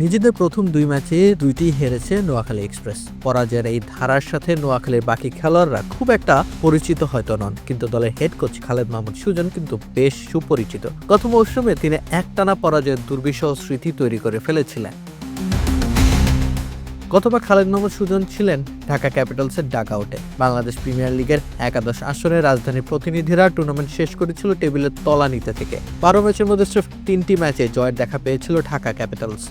নিজেদের প্রথম ২ ম্যাচে ২টিই হেরেছে নোয়াখালী এক্সপ্রেস। পরাজয়ের এই ধারার সাথে নোয়াখালীর বাকি খেলোয়াড়রা খুব একটা পরিচিত হয়তো নন, কিন্তু দলের হেড কোচ খালেদ মাহমুদ সুজন কিন্তু বেশ সুপরিচিত। গত মৌসুমে তিনি একটানা পরাজয়ের দুর্বিষহ স্মৃতি তৈরি করে ফেলেছিলেন। গতবার খালেদ মাহমুদ সুজন ছিলেন ঢাকা ক্যাপিটালসের ডাকআউটে। বাংলাদেশ প্রিমিয়ার লিগের একাদশ আসরে রাজধানীর প্রতিনিধিরা টুর্নামেন্ট শেষ করেছিল টেবিলের তলানিতে থেকে। ১২ ম্যাচের মধ্যে সির্ফ ৩টি ম্যাচে জয়ের দেখা পেয়েছিল ঢাকা ক্যাপিটালস।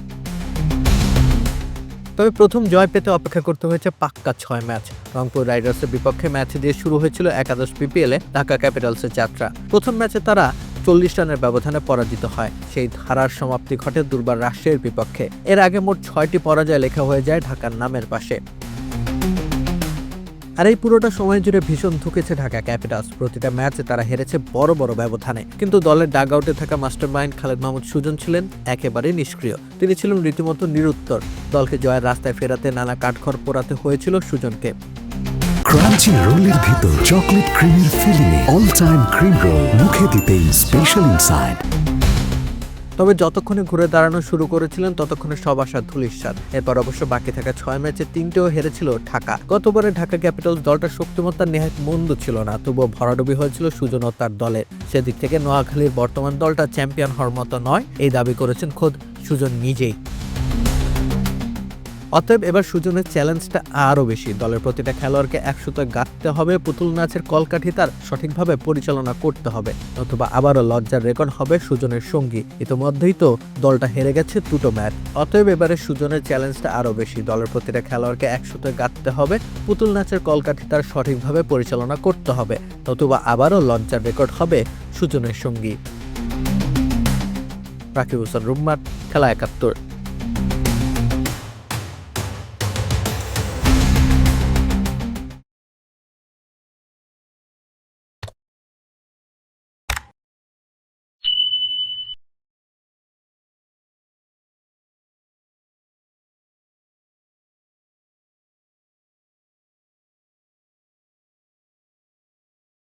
তবে প্রথম জয় পেতে অপেক্ষা করতে হয়েছে পাক্কা ৬ ম্যাচ। রংপুর রাইডার্সের বিপক্ষে ম্যাচ দিয়ে শুরু হয়েছিল একাদশ বিপিএলে ঢাকা ক্যাপিটালসের যাত্রা। প্রথম ম্যাচে তারা ৪০ রানের ব্যবধানে পরাজিত হয়। সেই ধারার সমাপ্তি ঘটে দুর্বার রাজশাহীর বিপক্ষে। এর আগে মোট ৬টি পরাজয় লেখা হয়ে যায় ঢাকার নামের পাশে। আর এই পুরোটা সময় জুড়ে ভীষণ ধুকেছে ঢাকা ক্যাপিটালস। প্রতিটা ম্যাচে তারা হেরেছে বড় বড় ব্যবধানে, কিন্তু দলের ডাগআউটে থাকা মাস্টারমাইন্ড খালেদ মাহমুদ সুজন ছিলেন একেবারে নিষ্ক্রিয়। তিনি ছিলেন রীতিমতো নিরুত্তর। দলকে জয়ের রাস্তায় ফেরাতে নানা কাঠখড় পোড়াতে হয়েছিল সুজনকে। ক্রাঞ্চি রোলের ভিতর চকলেট ক্রিমের filling, all time cream roll, মুখে দিতেই স্পেশাল ইনসাইড। তবে যতক্ষণে ঘুরে দাঁড়ানো শুরু করেছিলেন ততক্ষণে সব আশা ধূলিসাৎ। এরপর অবশ্য বাকি থাকা ৬ ম্যাচে ৩টেও হেরেছিল ঢাকা। গতবারে ঢাকা ক্যাপিটালস দলটার শক্তিমত্তা নেহাত মন্দ ছিল না, তবুও ভরাডুবি হয়েছিল সুজন ও তার দলের। সেদিক থেকে নোয়াখালীর বর্তমান দলটা চ্যাম্পিয়ন হওয়ার মতো নয়, এই দাবি করেছেন খোদ সুজন নিজেই। অতএব এবার সুজনের চ্যালেঞ্জটা আরও বেশি। দলের প্রতিটা খেলোয়াড়কে একসাথে গাঁথতে হবে, পুতুল নাচের কলকাঠি তার সঠিকভাবে পরিচালনা করতে হবে, নতুবা আবারও লজ্জার রেকর্ড হবে সুজনের সঙ্গী। ইতিমধ্যেই তো দলটা হেরে গেছে 2টো ম্যাচ। অতএব এবারে সুজনের চ্যালেঞ্জটা আরও বেশি। দলের প্রতিটা খেলোয়াড়কে একসাথে গাঁথতে হবে, পুতুল নাচের কলকাঠি তার সঠিকভাবে পরিচালনা করতে হবে, নতুবা আবারও লজ্জার রেকর্ড হবে সুজনের সঙ্গী। রাকিব হোসেন রুম্মার, খেলা ৭১।